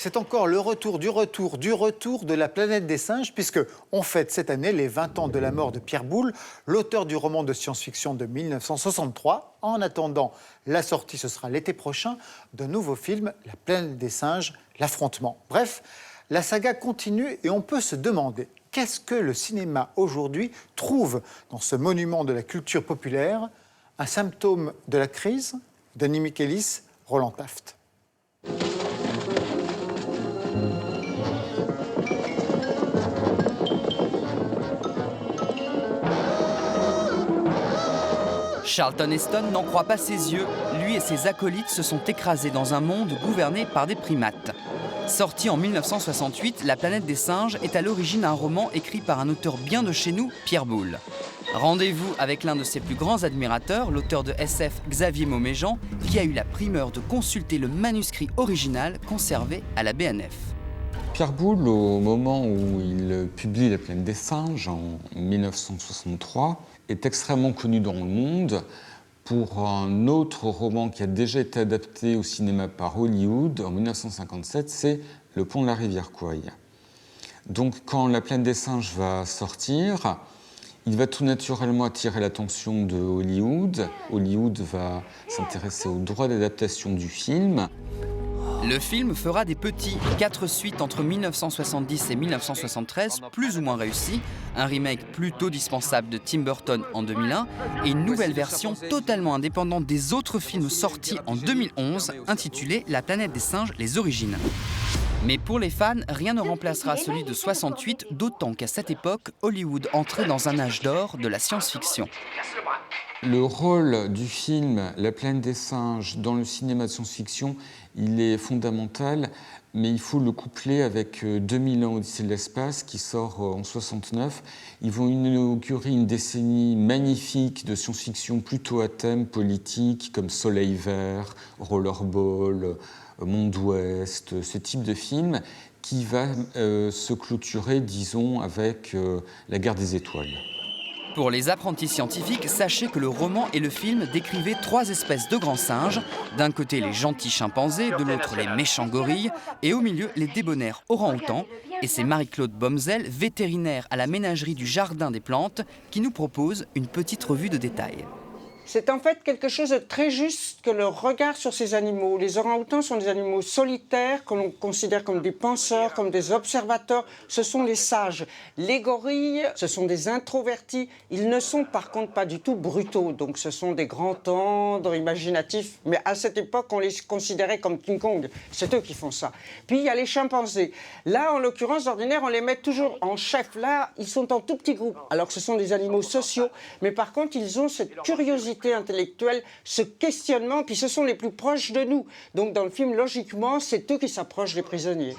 C'est encore le retour du retour du retour de la planète des singes, puisqu'on fête cette année les 20 ans de la mort de Pierre Boulle, l'auteur du roman de science-fiction de 1963. En attendant la sortie, ce sera l'été prochain, d'un nouveau film, La planète des singes, l'affrontement. Bref, la saga continue et on peut se demander qu'est-ce que le cinéma aujourd'hui trouve dans ce monument de la culture populaire, un symptôme de la crise? Denis Michelis, Roland Taft. Charlton Heston n'en croit pas ses yeux. Lui et ses acolytes se sont écrasés dans un monde gouverné par des primates. Sorti en 1968, La planète des singes est à l'origine un roman écrit par un auteur bien de chez nous, Pierre Boulle. Rendez-vous avec l'un de ses plus grands admirateurs, l'auteur de SF Xavier Mauméjean, qui a eu la primeur de consulter le manuscrit original conservé à la BNF. Pierre Boulle, au moment où il publie La planète des singes, en 1963, est extrêmement connu dans le monde pour un autre roman qui a déjà été adapté au cinéma par Hollywood en 1957, c'est Le pont de la rivière Kwai. Donc quand La planète des singes va sortir, il va tout naturellement attirer l'attention de Hollywood. Hollywood va s'intéresser aux droits d'adaptation du film. Le film fera des petits, 4 suites entre 1970 et 1973, plus ou moins réussies, un remake plutôt dispensable de Tim Burton en 2001 et une nouvelle version totalement indépendante des autres films sortis en 2011, intitulée La planète des singes, les origines. Mais pour les fans, rien ne remplacera celui de 68, d'autant qu'à cette époque, Hollywood entrait dans un âge d'or de la science-fiction. Le rôle du film La planète des singes dans le cinéma de science-fiction, il est fondamental, mais il faut le coupler avec 2000 ans Odyssée de l'espace qui sort en 69. Ils vont inaugurer une décennie magnifique de science-fiction plutôt à thème politique comme Soleil vert, Rollerball, Monde Ouest, ce type de film qui va se clôturer, disons, avec La guerre des étoiles. Pour les apprentis scientifiques, sachez que le roman et le film décrivaient 3 espèces de grands singes. D'un côté, les gentils chimpanzés, de l'autre, les méchants gorilles, et au milieu, les débonnaires orang-outans. Et c'est Marie-Claude Bomzel, vétérinaire à la ménagerie du Jardin des Plantes, qui nous propose une petite revue de détails. C'est en fait quelque chose de très juste que le regard sur ces animaux. Les orang-outans sont des animaux solitaires que l'on considère comme des penseurs, comme des observateurs. Ce sont les sages. Les gorilles, ce sont des introvertis. Ils ne sont par contre pas du tout brutaux. Donc ce sont des grands tendres, imaginatifs. Mais à cette époque, on les considérait comme King Kong. C'est eux qui font ça. Puis il y a les chimpanzés. Là, en l'occurrence, d'ordinaire, on les met toujours en chef. Là, ils sont en tout petits groupes. Alors que ce sont des animaux sociaux. Mais par contre, ils ont cette curiosité intellectuelle, ce questionnement, puis ce sont les plus proches de nous. Donc dans le film, logiquement, c'est eux qui s'approchent des prisonniers.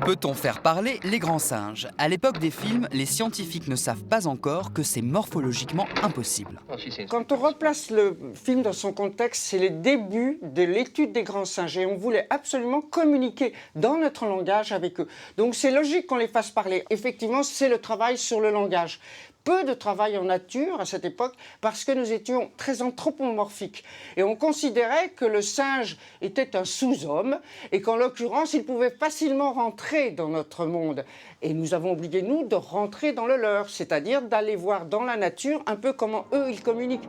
Peut-on faire parler les grands singes? À l'époque des films, les scientifiques ne savent pas encore que c'est morphologiquement impossible. Quand on replace le film dans son contexte, c'est le début de l'étude des grands singes et on voulait absolument communiquer dans notre langage avec eux. Donc c'est logique qu'on les fasse parler. Effectivement, c'est le travail sur le langage. Peu de travail en nature à cette époque parce que nous étions très anthropomorphiques. Et on considérait que le singe était un sous-homme et qu'en l'occurrence, il pouvait facilement rentrer dans notre monde. Et nous avons oublié, nous, de rentrer dans le leur, c'est-à-dire d'aller voir dans la nature un peu comment eux, ils communiquent.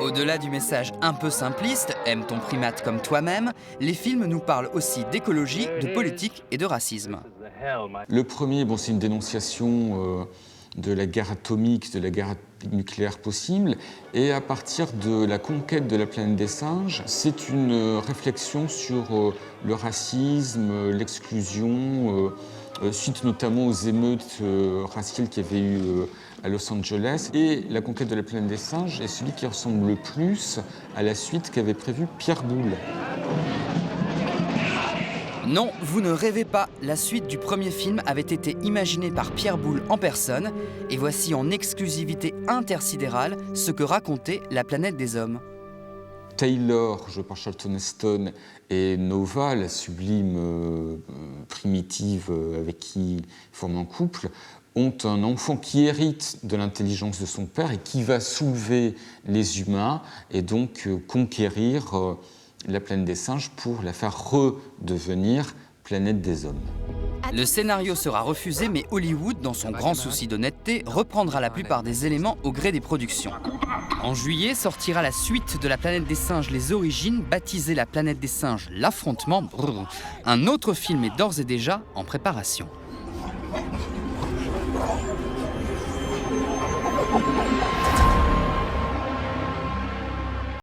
Au-delà du message un peu simpliste, aime ton primate comme toi-même, les films nous parlent aussi d'écologie, de politique et de racisme. Le premier, c'est une dénonciation de la guerre atomique, de la guerre nucléaire possible. Et à partir de la conquête de la planète des singes, c'est une réflexion sur le racisme, l'exclusion, suite notamment aux émeutes raciales qu'il y avait eu à Los Angeles. Et la conquête de la planète des singes est celui qui ressemble le plus à la suite qu'avait prévue Pierre Boulle. Non, vous ne rêvez pas, la suite du premier film avait été imaginée par Pierre Boulle en personne, et voici en exclusivité intersidérale ce que racontait La planète des hommes. Taylor, joué par Charlton Heston, et Nova, la sublime primitive avec qui ils forment un couple, ont un enfant qui hérite de l'intelligence de son père et qui va soulever les humains et donc conquérir la planète des singes pour la faire redevenir Planète des hommes. Le scénario sera refusé, mais Hollywood, dans son grand souci d'honnêteté, reprendra la plupart des éléments au gré des productions. En juillet sortira la suite de La Planète des Singes, Les Origines, baptisée La Planète des Singes, L'Affrontement. Un autre film est d'ores et déjà en préparation.